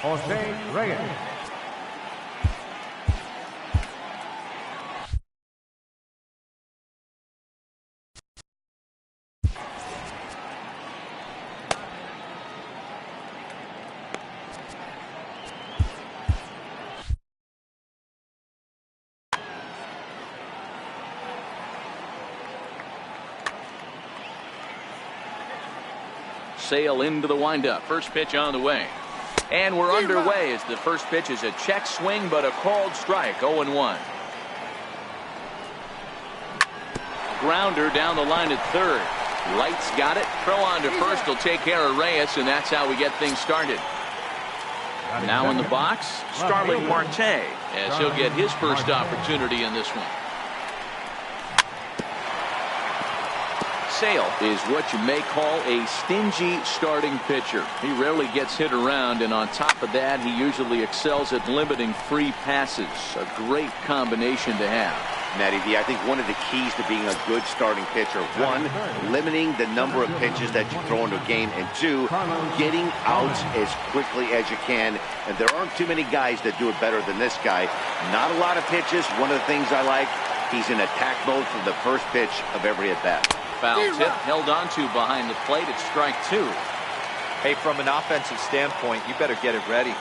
Jose Reyes. Sale into the windup. First pitch on the way. And we're underway as the first pitch is a check swing, but a called strike. 0-1. Grounder down the line at third. Lights got it. Throw on to first will take care of Reyes, and that's how we get things started. Now in the box, Starling Marte, as he'll get his first opportunity in this one. Sale is what you may call a stingy starting pitcher. He rarely gets hit around, and on top of that, he usually excels at limiting free passes. A great combination to have. Matty V, I think one of the keys to being a good starting pitcher, one, limiting the number of pitches that you throw into a game, and two, getting outs as quickly as you can. And there aren't too many guys that do it better than this guy. Not a lot of pitches. One of the things I like, he's in attack mode from the first pitch of every at-bat. Foul tip held on to behind the plate. It's strike two. Hey, from an offensive standpoint, you better get it ready.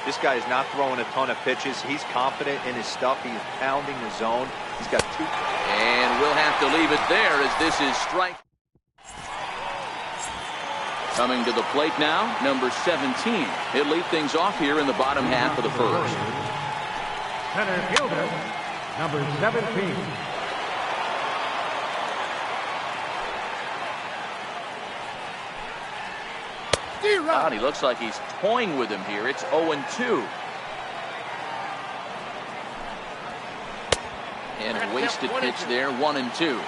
This guy is not throwing a ton of pitches. He's confident in his stuff. He is pounding the zone. He's got two. And we'll have to leave it there as this is strike. Coming to the plate now, number 17. He'll lead things off here in the bottom half of the first. Center fielder, number 17. God, he looks like he's toying with him here. It's 0-2. And a wasted pitch there, 1-2.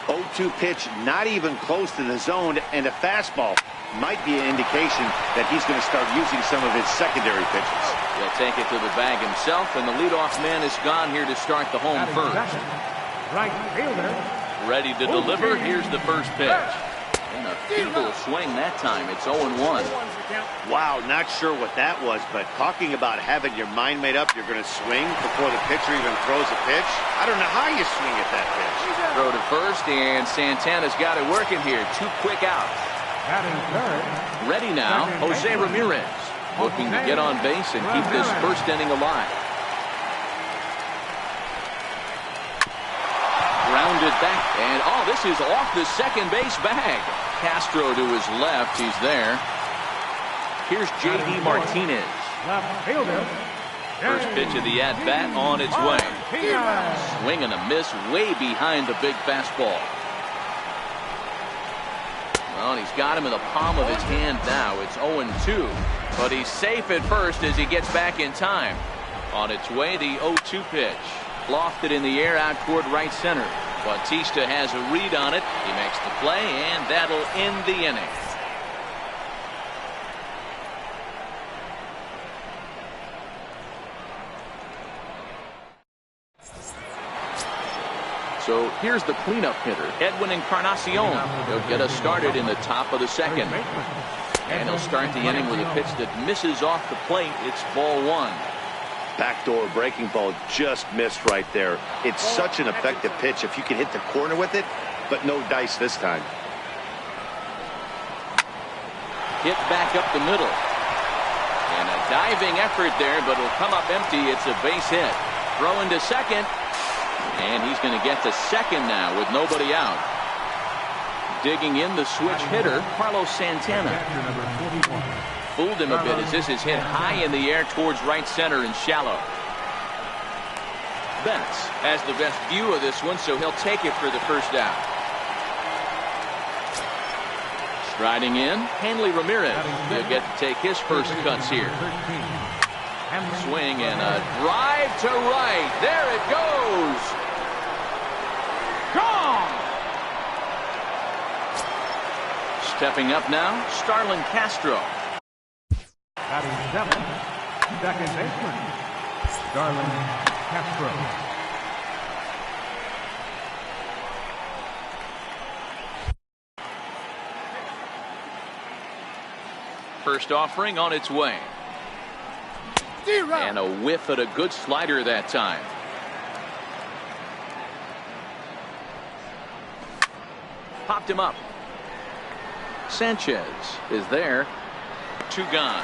0-2 pitch, not even close to the zone, and a fastball might be an indication that he's going to start using some of his secondary pitches. He'll take it to the bag himself, and the leadoff man is gone here to start the home first. Right fielder. Ready to deliver. Here's the first pitch. And a feeble swing that time. It's 0-1. Wow, not sure what that was, but talking about having your mind made up, you're going to swing before the pitcher even throws a pitch. I don't know how you swing at that pitch. Throw to first, and Santana's got it working here. 2 quick outs. Ready now, Jose Ramirez, looking to get on base and keep this first inning alive. Grounded back, and this is off the second base bag. Castro to his left, he's there. Here's J.D. Martinez. First pitch of the at-bat on its way. Swing and a miss way behind the big fastball. Well, he's got him in the palm of his hand now. It's 0-2, but he's safe at first as he gets back in time. On its way, the 0-2 pitch. Lofted in the air out toward right center. Bautista has a read on it. He makes the play, and that'll end the inning. So here's the cleanup hitter, Edwin Encarnacion. He'll get us started in the top of the second. And he'll start the inning with a pitch that misses off the plate. It's ball one. Backdoor breaking ball just missed right there. It's such an effective pitch if you can hit the corner with it, but no dice this time. Hit back up the middle. And a diving effort there, but it'll come up empty. It's a base hit. Throw into second. And he's going to get to second now with nobody out. Digging in the switch hitter, Carlos Santana. Fooled him a bit as this is hit high in the air towards right center and shallow. Betts has the best view of this one, so he'll take it for the first out. Striding in, Hanley Ramirez. He'll get to take his first cuts here. Swing and a drive to right. There it goes. Gone. Stepping up now, Starlin Castro. Batting seven, second baseman, Starlin Castro. First offering on its way. And a whiff at a good slider that time. Popped him up. Sanchez is there. 2 gone.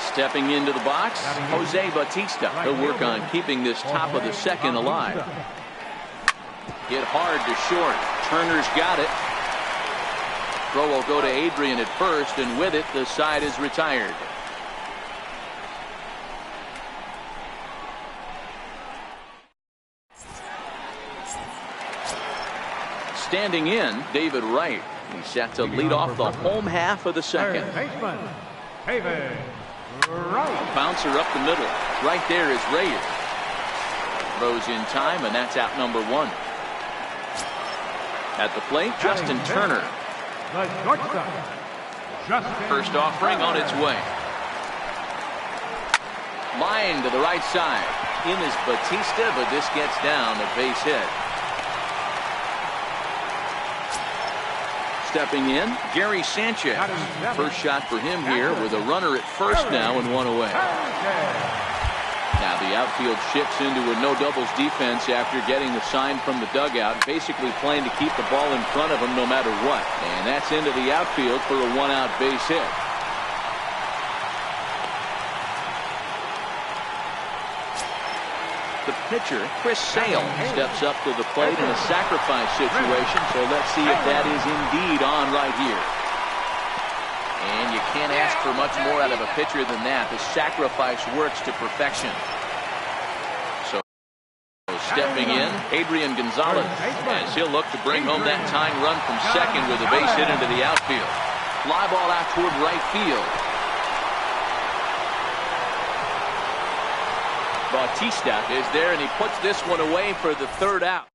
Stepping into the box, Jose Bautista. He'll work on keeping this top of the second alive. Hit hard to short. Turner's got it. Throw will go to Adrian at first, and with it, the side is retired. Standing in, David Wright. He's set to lead off the home half of the second. David Wright. Bouncer up the middle. Right there is Reyes. Throws in time, and that's out number 1. At the plate, Justin Turner. The shortstop, Justin First offering on its way. Line to the right side. In is Bautista, but this gets down, a base hit. Stepping in, Gary Sanchez. First shot for him here with a runner at first now and 1 away. Now the outfield shifts into a no doubles defense after getting the sign from the dugout, basically playing to keep the ball in front of him no matter what. And that's into the outfield for a 1-out base hit. The pitcher, Chris Sale, steps up to the plate in a sacrifice situation, so let's see if that is indeed on right here. And you can't ask for much more out of a pitcher than that. The sacrifice works to perfection. So stepping in, Adrian Gonzalez, as he'll look to bring home that tying run from second with a base hit into the outfield. Fly ball out toward right field. Bautista is there, and he puts this one away for the 3rd out.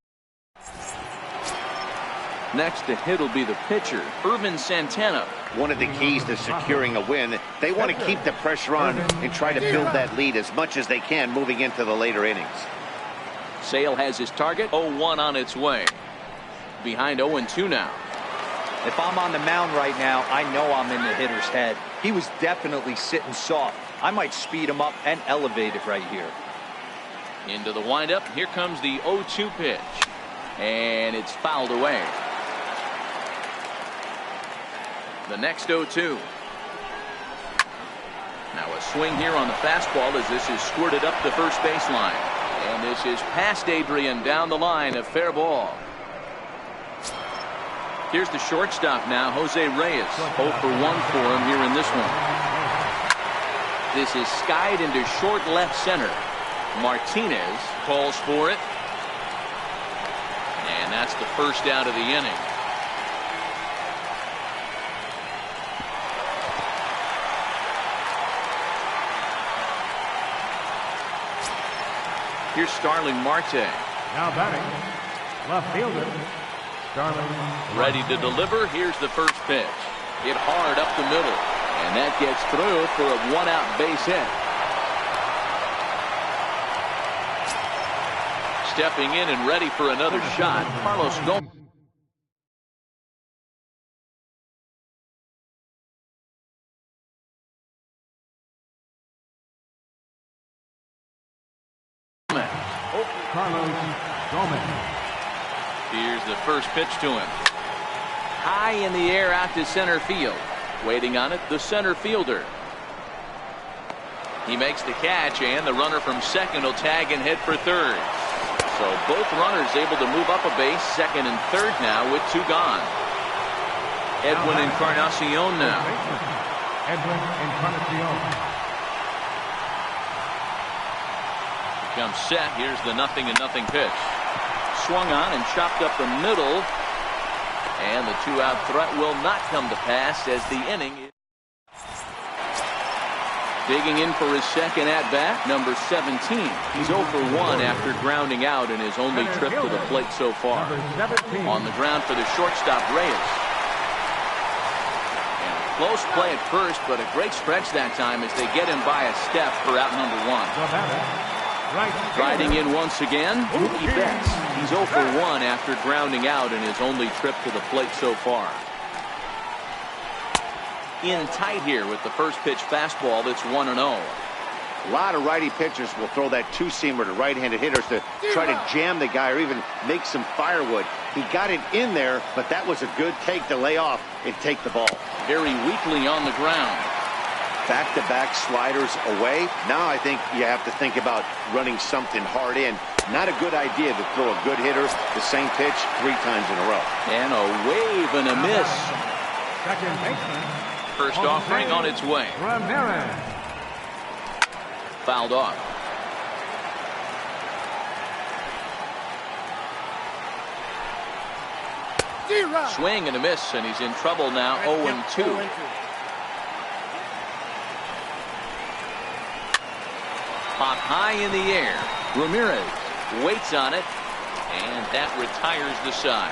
Next to hit will be the pitcher, Irvin Santana. One of the keys to securing a win, they want to keep the pressure on and try to build that lead as much as they can moving into the later innings. Sale has his target, 0-1 on its way. Behind 0-2 now. If I'm on the mound right now, I know I'm in the hitter's head. He was definitely sitting soft. I might speed him up and elevate it right here. Into the windup. Here comes the 0-2 pitch. And it's fouled away. The next 0-2. Now a swing here on the fastball as this is squirted up the first baseline. And this is past Adrian down the line, a fair ball. Here's the shortstop now, Jose Reyes. 0 for 1 for him here in this one. This is skied into short left center. Martinez calls for it. And that's the first out of the inning. Here's Starling Marte. now batting, left fielder Starling. Ready to deliver. Here's the first pitch. Hit hard up the middle, and that gets through for a 1-out base hit. Stepping in and ready for another shot, Carlos Gomez. Carlos Gomez. Here's the first pitch to him. High in the air out to center field. Waiting on it, the center fielder. He makes the catch, and the runner from second will tag and head for third. So both runners able to move up a base, second and third now with 2 gone. Edwin Encarnacion now. Edwin Encarnacion. Comes set. Here's the 0-0 pitch. Swung on and chopped up the middle. And the 2-out threat will not come to pass as the inning is. Digging in for his second at-bat, number 17. He's 0 for 1 after grounding out in his only trip to the plate so far. On the ground for the shortstop, Reyes. And a close play at first, but a great stretch that time as they get him by a step for out number 1. Riding in once again, Mookie Betts. He's 0 for 1 after grounding out in his only trip to the plate so far. in tight here with the first pitch fastball that's 1-0. A lot of righty pitchers will throw that two-seamer to right-handed hitters to try to jam the guy or even make some firewood. He got it in there, but that was a good take to lay off and take the ball. Very weakly on the ground. Back-to-back sliders away. Now I think you have to think about running something hard in. Not a good idea to throw a good hitter the same pitch 3 times in a row. And a wave and a miss. Second baseman. First offering on its way. Ramirez. Fouled off. Swing and a miss, and he's in trouble now. 0-2. Pop high in the air. Ramirez waits on it, and that retires the side.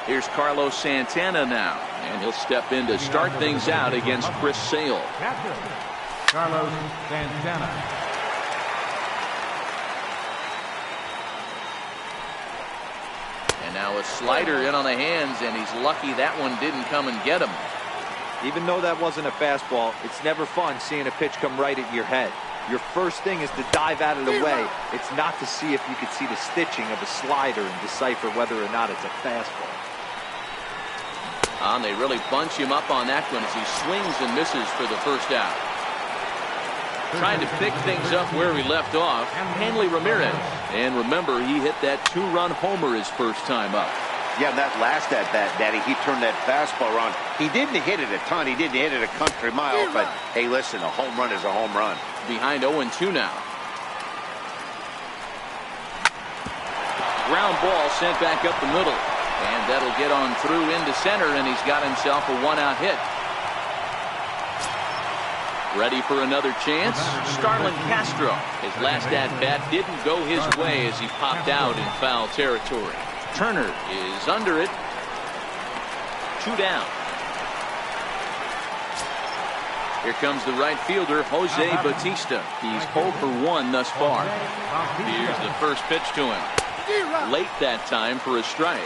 Here's Carlos Santana now, and he'll step in to start things out against Chris Sale. Catcher, Carlos Santana. And now a slider in on the hands, and he's lucky that one didn't come and get him. Even though that wasn't a fastball, it's never fun seeing a pitch come right at your head. Your first thing is to dive out of the way. It's not to see if you could see the stitching of a slider and decipher whether or not it's a fastball. And they really bunch him up on that one as he swings and misses for the first out. Trying to pick things up where he left off, Hanley Ramirez. And remember, he hit that 2-run homer his first time up. Yeah, that last at-bat, Daddy, he turned that fastball around. He didn't hit it a ton. He didn't hit it a country mile. But, hey, listen, a home run is a home run. Behind 0-2 now. Ground ball sent back up the middle. And that'll get on through into center, and he's got himself a 1-out hit. Ready for another chance? Starlin Castro. His last at-bat didn't go his way as he popped out in foul territory. Turner is under it. 2 down. Here comes the right fielder, Jose Bautista. He's 0 for 1 thus far. Here's the first pitch to him. Late that time for a strike.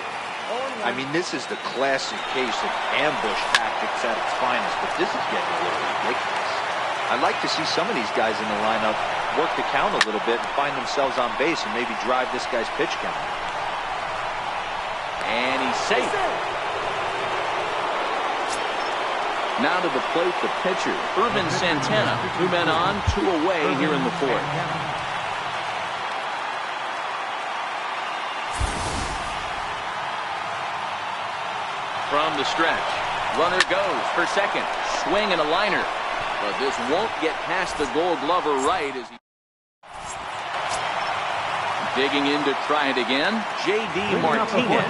I mean, this is the classic case of ambush tactics at its finest, but this is getting a little ridiculous. I'd like to see some of these guys in the lineup work the count a little bit and find themselves on base and maybe drive this guy's pitch count. And he's safe. Now to the plate, the pitcher, Irvin Santana. 2 men on, 2 away here in the 4th. From the stretch, runner goes for second. Swing and a liner. But this won't get past the Gold Glover right as he digging in to try it again. J.D. Martinez.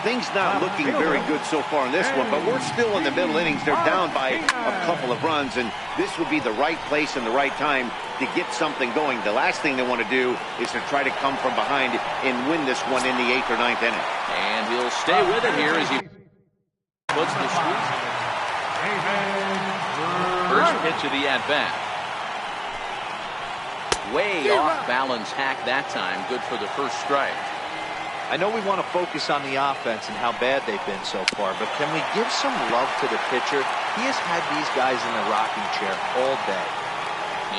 Things not looking very good so far in this one, but we're still in the middle innings. They're down by a couple of runs, and this would be the right place and the right time to get something going. The last thing they want to do is to try to come from behind and win this one in the 8th or 9th inning. And he'll stay with it here as he puts the squeeze. First pitch of the at-bat. Way off balance hack that time. Good for the first strike. I know we want to focus on the offense and how bad they've been so far, but can we give some love to the pitcher? He has had these guys in the rocking chair all day.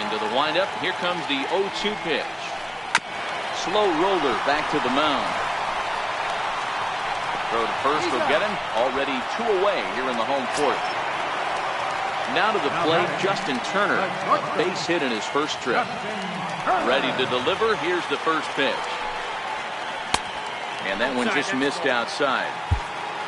Into the windup. Here comes the 0-2 pitch. Slow roller back to the mound. Throw to first will get him. Already 2 away here in the home 4th. Now to the plate, Justin Turner. A base hit in his first trip. Ready to deliver. Here's the first pitch. And that one just missed outside.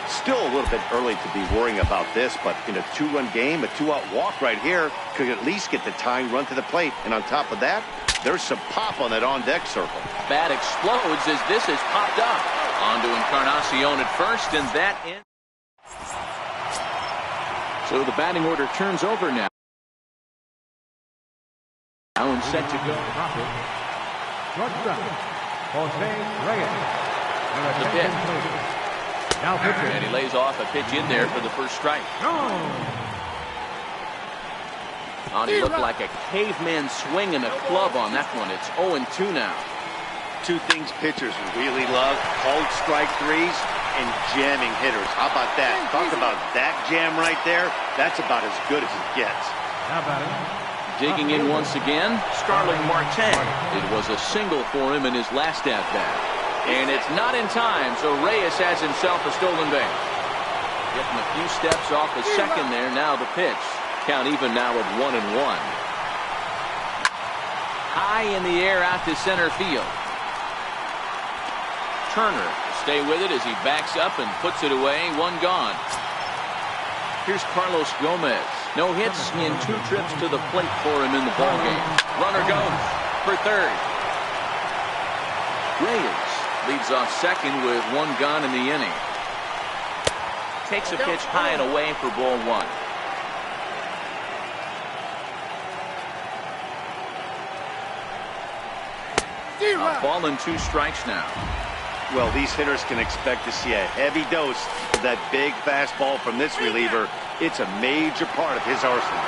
Still a little bit early to be worrying about this, but in a 2-run game, a 2-out walk right here could at least get the tying run to the plate. And on top of that, there's some pop on that on-deck circle. Bat explodes as this is popped up. On to Encarnacion at first, and that ends. So the batting order turns over now. Now and set to go. Shortstop, Jose Reyes. The pitch. Now pitching. And he lays off a pitch in there for the first strike. Oh, he looked like a caveman swinging a club on that one. It's 0-2 now. 2 things pitchers really love: cold strike threes and jamming hitters. How about that? Talk about that jam right there. That's about as good as it gets. Now batting. Digging in once again, Starling Marte. It was a single for him in his last at-bat. And it's not in time, so Reyes has himself a stolen base. Getting a few steps off the second there. Now the pitch. Count even now at 1-1. High in the air out to center field. Turner stay with it as he backs up and puts it away. One gone. Here's Carlos Gomez. No hits in 2 trips to the plate for him in the ballgame. Runner goes for third. Reyes leads off second with 1 gone in the inning. Takes a pitch high and away for ball 1. A ball and 2 strikes now. Well, these hitters can expect to see a heavy dose of that big fastball from this reliever. It's a major part of his arsenal.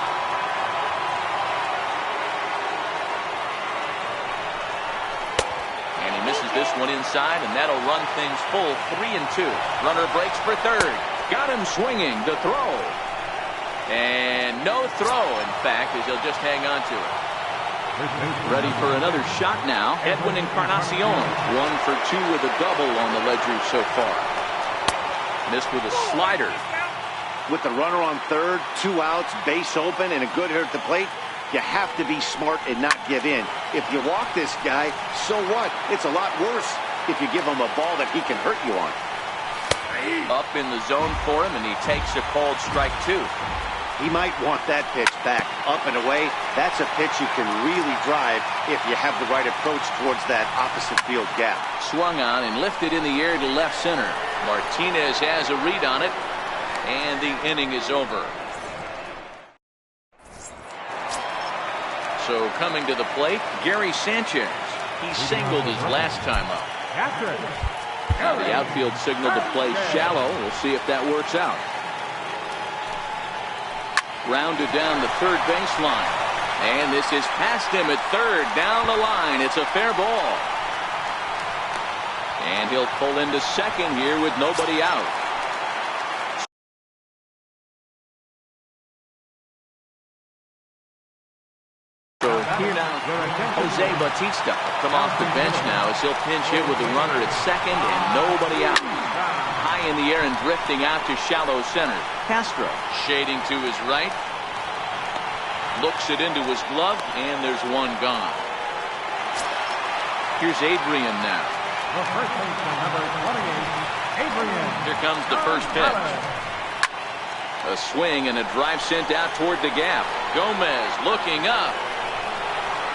And he misses this one inside, and that'll run things full 3-2. Runner breaks for third. Got him swinging. The throw. And no throw, in fact, as he'll just hang on to it. Ready for another shot now. Edwin Encarnacion. 1 for 2 with a double on the ledger so far. Missed with a slider. With the runner on third, 2 outs, base open, and a good hitter at the plate, you have to be smart and not give in. If you walk this guy, so what? It's a lot worse if you give him a ball that he can hurt you on. Up in the zone for him, and he takes a called strike 2. He might want that pitch back, up and away. That's a pitch you can really drive if you have the right approach towards that opposite field gap. Swung on and lifted in the air to left center. Martinez has a read on it, and the inning is over. So coming to the plate, Gary Sanchez. He singled his last time up. Now the outfield signal to play shallow. We'll see if that works out. Rounded down the third baseline. And this is past him at third. Down the line. It's a fair ball. And he'll pull into second here with nobody out. So here now, Jose Bautista come off the bench now as he'll pinch hit with the runner at second and nobody out. High in the air and drifting out to shallow center. Castro shading to his right. Looks it into his glove, and there's 1 gone. Here's Adrian now. The first baseman, number 28, Adrian. Here comes the first pitch. A swing and a drive sent out toward the gap. Gomez looking up.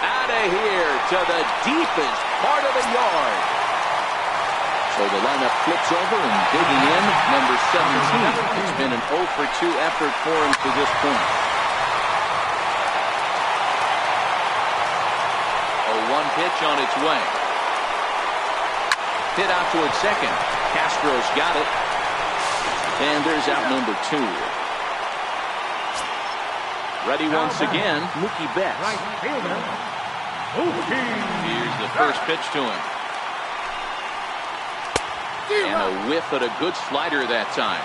Out of here to the deepest part of the yard. So the lineup flips over and digging in, number 17. It's been an 0 for 2 effort for him to this point. A 1 pitch on its way. Hit out towards second. Castro's got it. And there's out number 2. Ready once again, Mookie Betts. Right fielder, Mookie. Here's the first pitch to him. And a whiff at a good slider that time.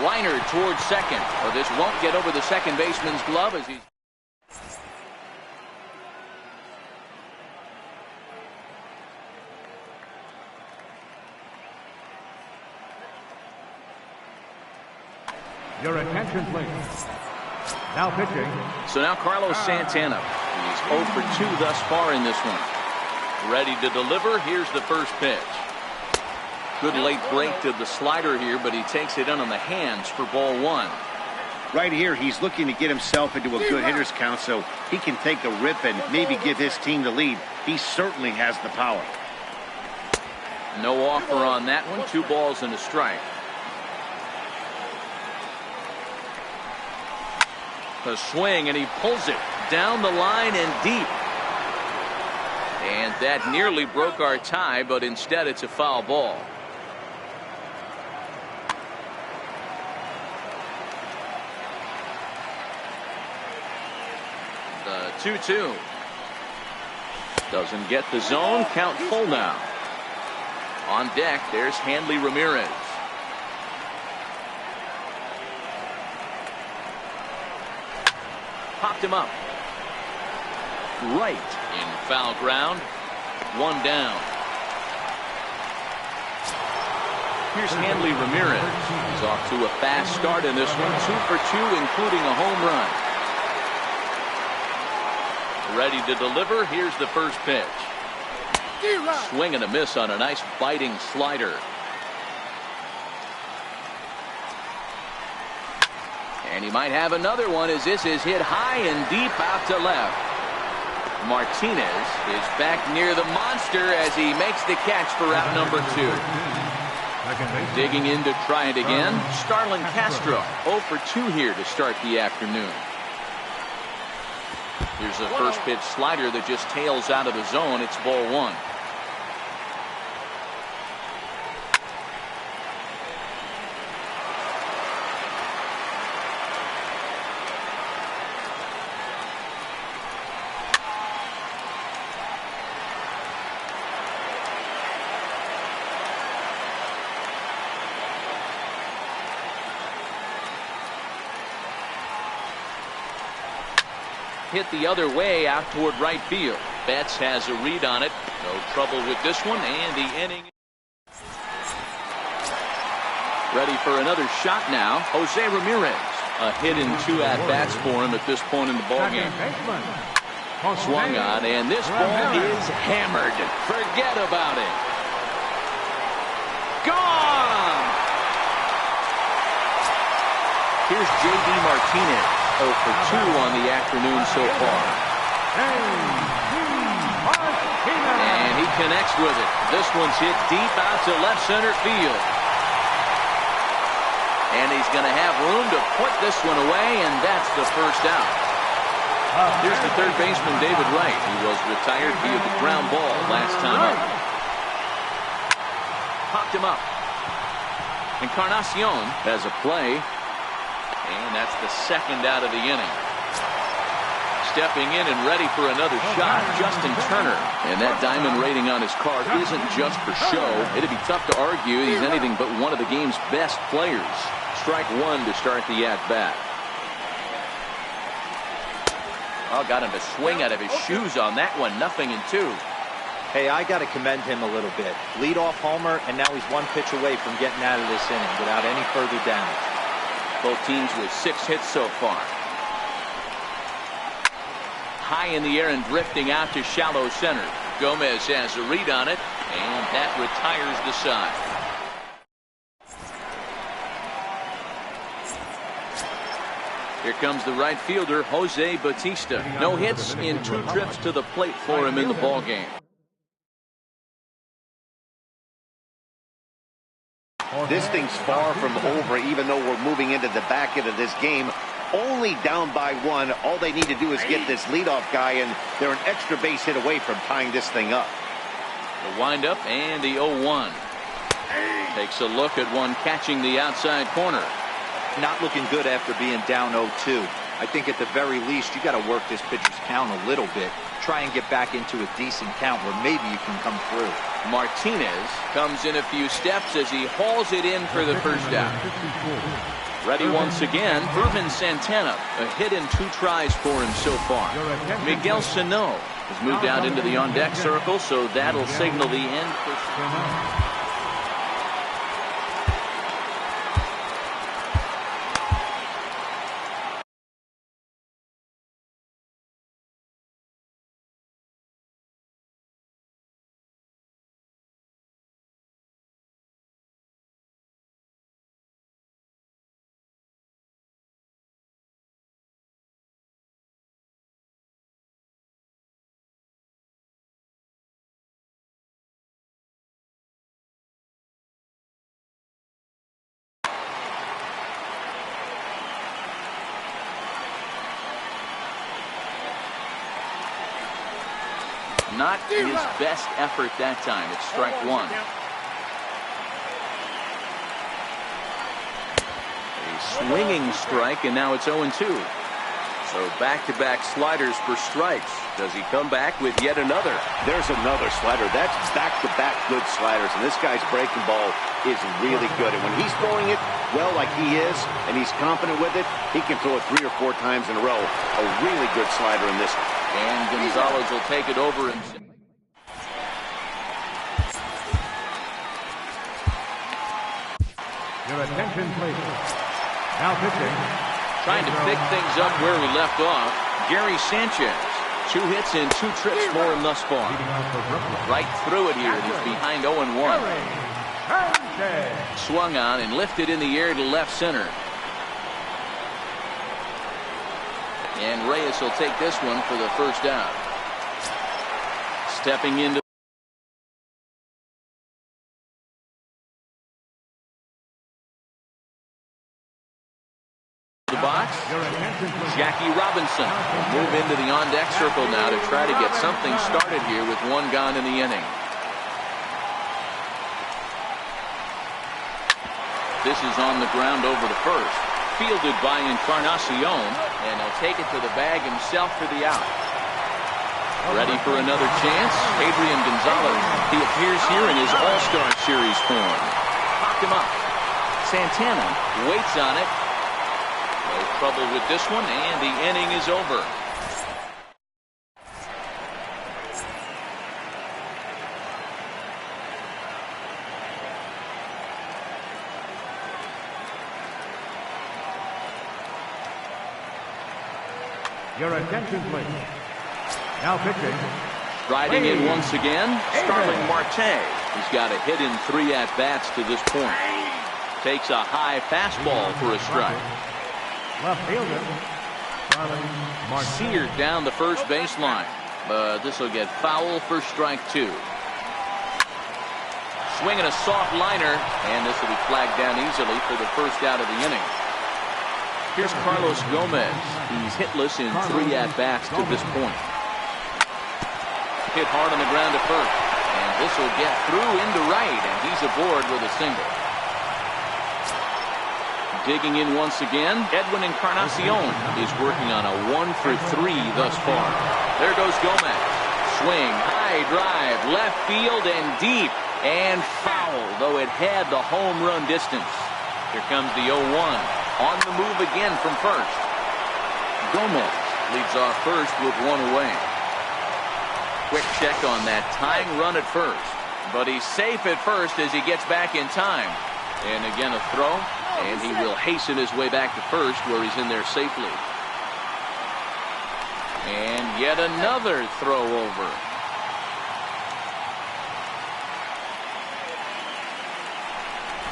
Liner towards second. Or this won't get over the second baseman's glove as he's... Your attention, please. Now pitching. So now Carlos Santana. He's 0 for 2 thus far in this one. Ready to deliver. Here's the first pitch. Good late break to the slider here, but he takes it in on the hands for ball 1. Right here, he's looking to get himself into a good hitter's count so he can take a rip and maybe give his team the lead. He certainly has the power. No offer on that one. 2 balls and a strike. A swing, and he pulls it down the line and deep. And that nearly broke our tie, but instead it's a foul ball. The 2-2. Doesn't get the zone. Count full now. On deck, there's Hanley Ramirez. Popped him up. Right in foul ground. One down. Here's Hanley Ramirez. He's off to a fast start in this one. 2 for 2, including a home run. Ready to deliver. Here's the first pitch. Swing and a miss on a nice biting slider. And he might have another one as this is hit high and deep out to left. Martinez is back near the monster as he makes the catch for out number 2. Digging in to try it again. Starlin Castro 0 for 2 here to start the afternoon. Here's a first pitch slider that just tails out of the zone. It's ball 1. Hit the other way out toward right field. Betts has a read on it. No trouble with this one, and the inning. Ready for another shot now. Jose Ramirez. A hit in 2 at-bats for him at this point in the ballgame. Swung on, and this ball is hammered. Forget about it. Gone! Here's J.D. Martinez. 0 for 2 on the afternoon so far. And he connects with it. This one's hit deep out to left center field. And he's going to have room to put this one away, and that's the first out. Here's the third baseman, David Wright. He was retired via the ground ball last time up. Popped him up. Encarnacion has a play. And that's the second out of the inning. Stepping in and ready for another shot, Justin Turner. And that diamond rating on his card isn't just for show. It'd be tough to argue he's anything but one of the game's best players. Strike 1 to start the at-bat. Oh, got him to swing out of his shoes on that one. 0-2. Hey, I got to commend him a little bit. Lead-off homer, and now he's 1 pitch away from getting out of this inning without any further damage. Both teams with 6 hits so far. High in the air and drifting out to shallow center. Gomez has a read on it, and that retires the side. Here comes the right fielder, Jose Bautista. No hits in 2 trips to the plate for him in the ballgame. This thing's far from over, even though we're moving into the back end of this game. Only down by 1. All they need to do is get this leadoff guy, and they're an extra base hit away from tying this thing up. The windup and the 0-1. Takes a look at one catching the outside corner. Not looking good after being down 0-2. I think at the very least, you got to work this pitcher's count a little bit. Try and get back into a decent count where maybe you can come through. Martinez comes in a few steps as he hauls it in for the first out. Ready once again, Irvin Santana. A hit in 2 tries for him so far. Miguel Sano has moved out into the on-deck circle, so that'll signal the end for... Not his best effort that time. It's strike 1. A swinging strike, and now it's 0-2. So back-to-back sliders for strikes. Does he come back with yet another? There's another slider. That's back-to-back good sliders, and this guy's breaking ball is really good. And when he's throwing it well like he is, and he's confident with it, he can throw it 3 or 4 times in a row. A really good slider in this one. And Gonzalez will take it over and... Your attention, please. Now pitching. Trying to pick things up where we left off. Gary Sanchez. 2 hits and 2 trips for him thus far. Right through it here. He's behind 0-1. Swung on and lifted in the air to left center. And Reyes will take this one for the first out. Stepping into the box. Jackie Robinson will move into the on-deck circle now to try to get something started here with 1 gone in the inning. This is on the ground over to first. Fielded by Encarnacion, and he'll take it to the bag himself for the out. Ready for another chance? Adrian Gonzalez. He appears here in his All-Star Series form. Popped him up. Santana waits on it. No trouble with this one, and the inning is over. Your attention, please. Now pitching. Riding in once again, Starling Marte. He's got a hit in 3 at-bats to this point. Takes a high fastball for a strike. Left fielder. Starling Marte. Seared down the first baseline, but this will get foul for strike 2. Swinging a soft liner, and this will be flagged down easily for the first out of the inning. Here's Carlos Gomez. He's hitless in 3 at-bats to this point. Hit hard on the ground to first, and this will get through into right, and he's aboard with a single. Digging in once again, Edwin Encarnacion is working on a 1 for 3 thus far. There goes Gomez. Swing, high drive, left field and deep, and foul, though it had the home run distance. Here comes the 0-1. On the move again from first. Gomez leads off first with 1 away. Quick check on that tying run at first. But he's safe at first as he gets back in time. And again a throw. And he will hasten his way back to first where he's in there safely. And yet another throw over.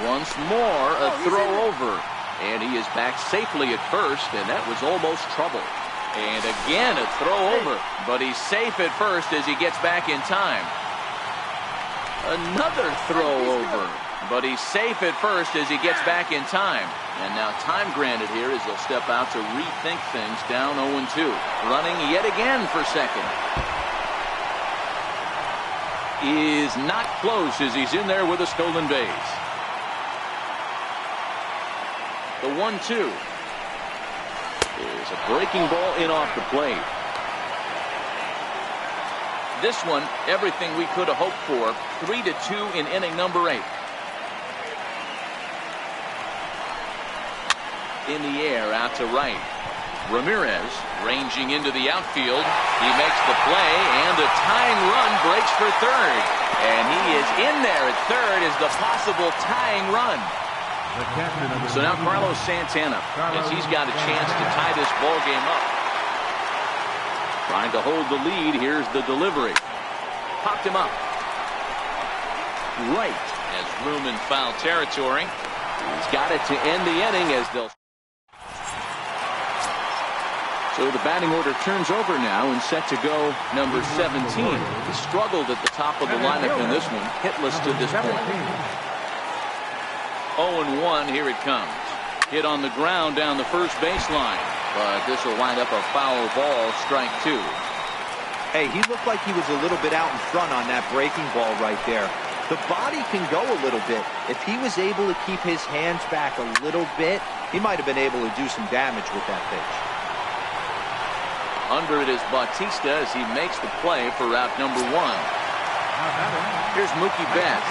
Once more a throw over. And he is back safely at first, and that was almost trouble. And again a throw over, but he's safe at first as he gets back in time. Another throw over, but he's safe at first as he gets back in time. And now time granted here as they'll step out to rethink things down 0-2. Running yet again for second. Is not close as he's in there with a stolen base. The 1-2 is a breaking ball in off the plate. This one, everything we could have hoped for. 3-2 in inning number 8. In the air, out to right. Ramirez ranging into the outfield. He makes the play, and the tying run breaks for third. And he is in there at third as the possible tying run. So now Carlos Santana, as he's got a chance to tie this ball game up. Trying to hold the lead. Here's the delivery. Popped him up. Right as room in foul territory. He's got it to end the inning as they'll. So the batting order turns over now and set to go number 17. He struggled at the top of the lineup in this one. Hitless to this point. 0-1, here it comes. Hit on the ground down the first baseline, but this will wind up a foul ball, strike 2. Hey, he looked like he was a little bit out in front on that breaking ball right there. The body can go a little bit. If he was able to keep his hands back a little bit, he might have been able to do some damage with that pitch. Under it is Bautista as he makes the play for route number 1. Here's Mookie Betts.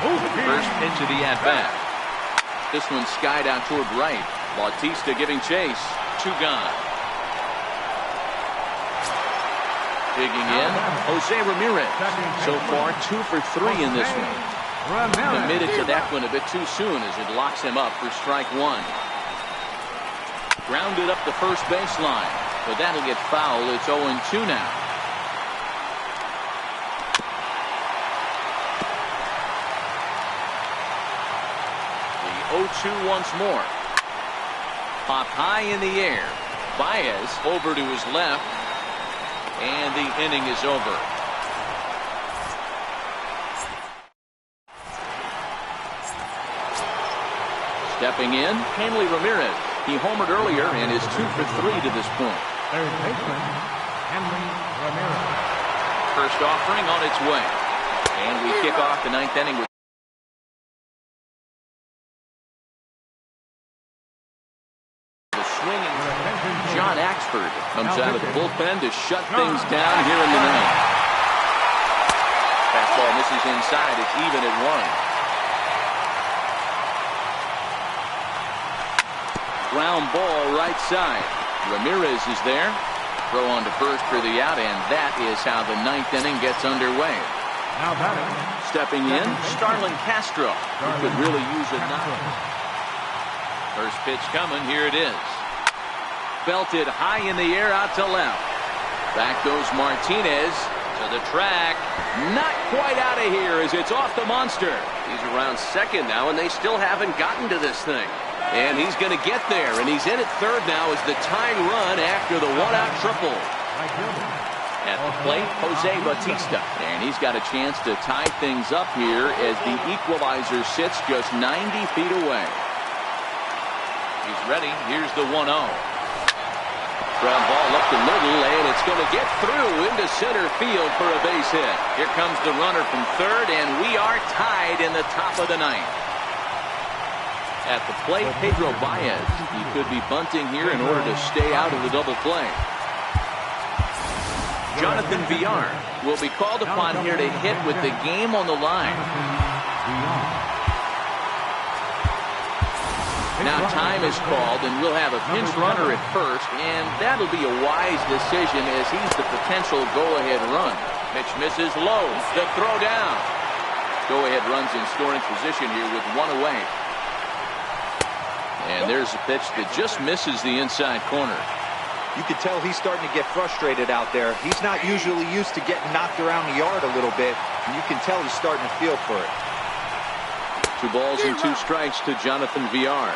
First pitch of the at-bat. This one skied out toward right. Bautista giving chase. 2 gone. Digging in, Jose Ramirez. So far, 2 for 3 in this one. Committed to that one a bit too soon as it locks him up for strike 1. Grounded up the first baseline, but that'll get foul. It's 0-2 now. The 0-2 once more. Popped high in the air. Baez over to his left. And the inning is over. Stepping in, Hanley Ramirez. He homered earlier and is 2 for 3 to this point. Third baseman, Hanley Ramirez. First offering on its way. And we kick off the 9th inning with the swinging. John Axford comes out of the bullpen to shut things down here in the 9th. Fastball misses inside. It's even at 1. Ground ball right side. Ramirez is there. Throw on to first for the out, and that is how the 9th inning gets underway. Now batting. Stepping in, Starlin Castro. Who could really use a knock. First pitch coming. Here it is. Belted high in the air out to left. Back goes Martinez to the track. Not quite out of here as it's off the monster. He's around second now, and they still haven't gotten to this thing. And he's going to get there, and he's in at third now as the tying run after the one-out triple. At the plate, Jose Bautista. And he's got a chance to tie things up here as the equalizer sits just 90 feet away. He's ready. Here's the 1-0. Ground ball up the middle, and it's going to get through into center field for a base hit. Here comes the runner from third, and we are tied in the top of the 9th. At the plate, Pedro Baez. He could be bunting here in order to stay out of the double play. Jonathan Villar will be called upon here to hit with the game on the line. Now time is called, and we'll have a pinch runner at first, and that'll be a wise decision as he's the potential go-ahead run. Pitch misses low. The throw down. Go-ahead runs in scoring position here with 1 away. And there's a pitch that just misses the inside corner. You can tell he's starting to get frustrated out there. He's not usually used to getting knocked around the yard a little bit, and you can tell he's starting to feel for it. 2 balls and 2 strikes to Jonathan Villar.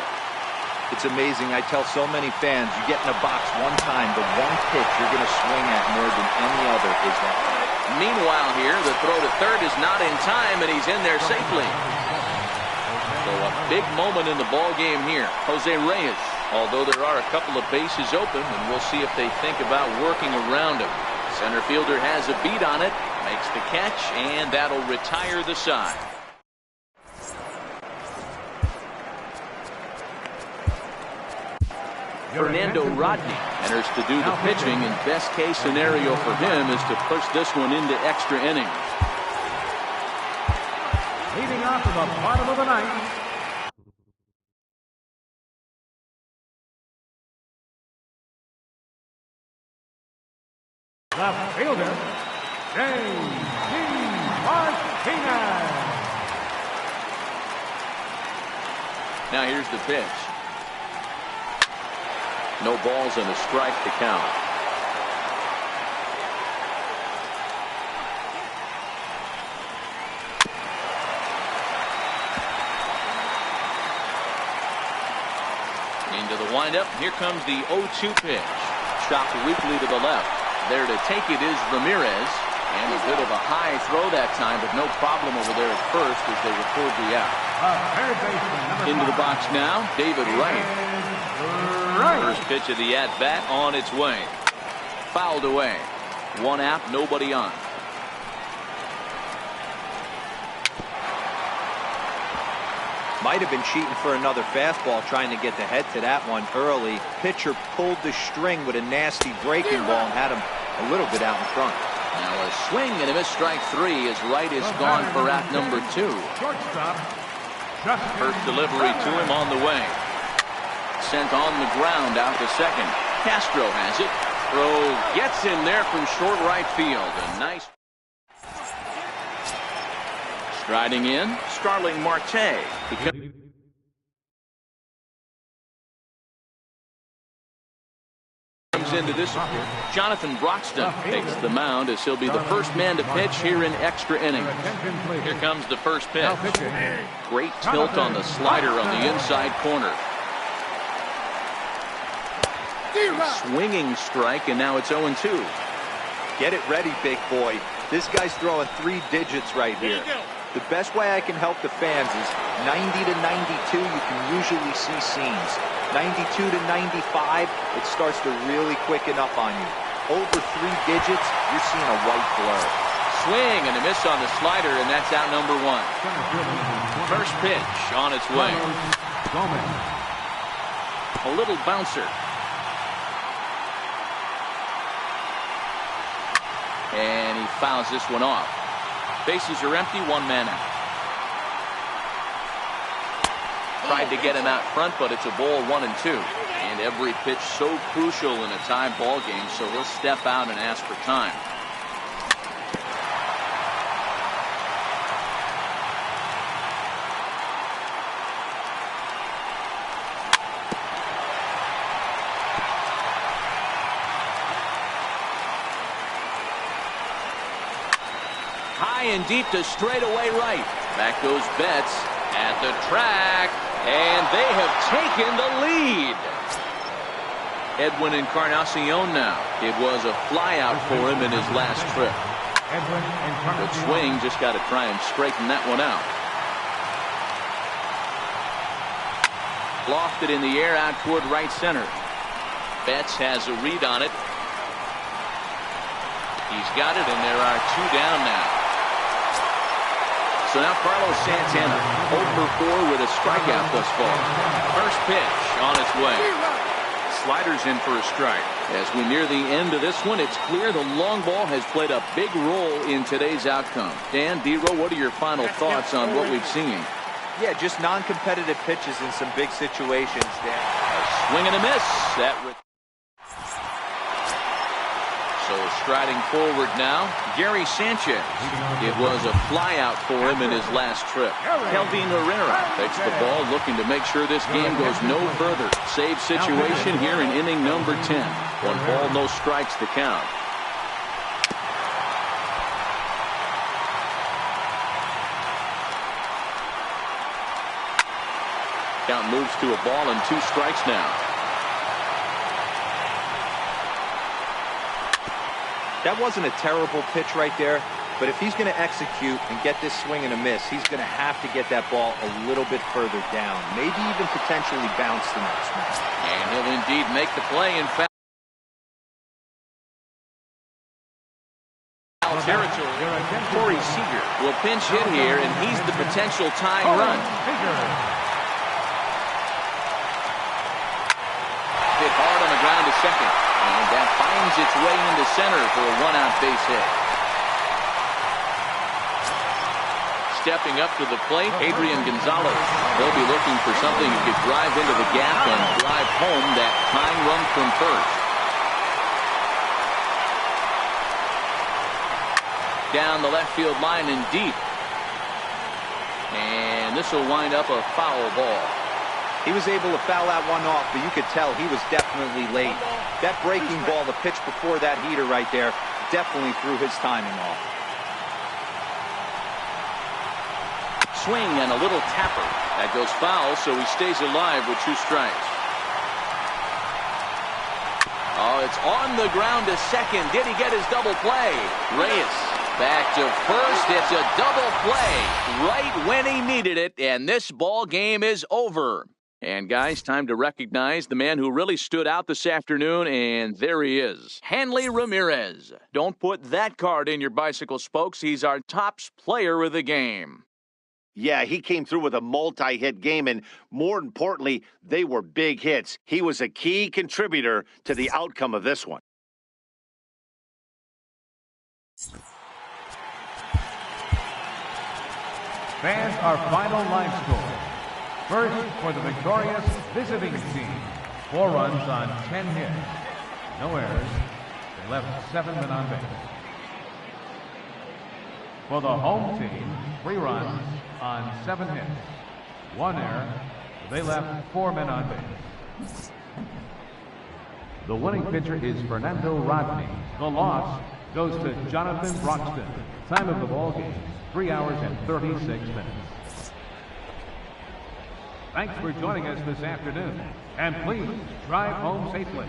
It's amazing. I tell so many fans, you get in a box one time, the one pitch you're going to swing at more than any other is that. Meanwhile here, the throw to third is not in time, and he's in there safely. So a big moment in the ball game here. Jose Reyes, although there are a couple of bases open, and we'll see if they think about working around him. Center fielder has a beat on it, makes the catch, and that'll retire the side. Fernando Rodney enters to do the pitching, and best case scenario for him is to push this one into extra innings. Leading off to the bottom of the 9th. Left fielder, J.D. Martinez. Now here's the pitch. No balls and a strike to count. Into the windup. Here comes the 0-2 pitch. Chopped weakly to the left. There to take it is Ramirez. And a bit of a high throw that time, but no problem over there at first as they record the out. Into the box now, David Wright. First pitch of the at-bat on its way. Fouled away. 1 out, nobody on. Might have been cheating for another fastball, trying to get the head to that one early. Pitcher pulled the string with a nasty breaking ball and had him a little bit out in front. Now a swing and a miss, strike three. His right is gone for out number 2. Shortstop. First delivery to him on the way. Sent on the ground out to second. Castro has it. Throw gets in there from short right field. A nice. Striding in, Starling Marte. Comes into this. Jonathan Broxton takes the mound as he'll be the first man to pitch here in extra innings. Here comes the first pitch. Great tilt on the slider on the inside corner. Swinging strike, and now it's 0-2. Get it ready, big boy. This guy's throwing 3 digits right here. The best way I can help the fans is 90 to 92. You can usually see seams. 92 to 95, it starts to really quicken up on you. Over 3 digits, you're seeing a white blur. Swing and a miss on the slider, and that's out number 1. First pitch on its way. A little bouncer. And he fouls this one off. Bases are empty, 1 man out. Tried to get him out front, but it's a ball, 1-2. And every pitch so crucial in a tie ball game, so he'll step out and ask for time. High and deep to straightaway right. Back goes Betts at the track, and they have taken the lead. Edwin Encarnacion now. It was a flyout for him in his last trip. Good swing, just got to try and straighten that one out. Lofted in the air out toward right center. Betts has a read on it. He's got it, and there are 2 down now. So now Carlos Santana, 0 for 4 with a strikeout thus far. First pitch on its way. Sliders in for a strike. As we near the end of this one, it's clear the long ball has played a big role in today's outcome. Dan, D-Row, what are your final thoughts on what we've seen? Yeah, just non-competitive pitches in some big situations, Dan. A swing and a miss. So striding forward now, Gary Sanchez. It was a flyout for him in his last trip. Kelvin Herrera takes the ball, looking to make sure this game goes no further. Save situation here in inning number 10. 1 ball, no strikes to count. Count moves to a ball and 2 strikes now. That wasn't a terrible pitch right there, but if he's going to execute and get this swing and a miss, he's going to have to get that ball a little bit further down, maybe even potentially bounce the next one. And he'll indeed make the play in foul territory. Corey Seager will pinch hit here, and he's the potential tying run. Hit hard on the ground to second. And that finds its way into center for a 1-out base hit. Stepping up to the plate, Adrian Gonzalez. They'll be looking for something who could drive into the gap and drive home that tying run from first. Down the left field line and deep. And this will wind up a foul ball. He was able to foul that one off, but you could tell he was definitely late. That breaking ball, the pitch before that heater right there, definitely threw his timing off. Swing and a little tapper. That goes foul, so he stays alive with 2 strikes. Oh, it's on the ground to second. Did he get his double play? Reyes back to first. It's a double play right when he needed it, and this ball game is over. And guys, time to recognize the man who really stood out this afternoon, and there he is, Hanley Ramirez. Don't put that card in your bicycle spokes. He's our top player of the game. Yeah, he came through with a multi-hit game, and more importantly, they were big hits. He was a key contributor to the outcome of this one. Fans, our final line score. First, for the victorious visiting team, 4 runs on 10 hits. No errors. They left 7 men on base. For the home team, 3 runs on 7 hits. 1 error. They left 4 men on base. The winning pitcher is Fernando Rodney. The loss goes to Jonathan Broxton. Time of the ball game, 3 hours and 36 minutes. Thanks for joining us this afternoon, and please drive home safely.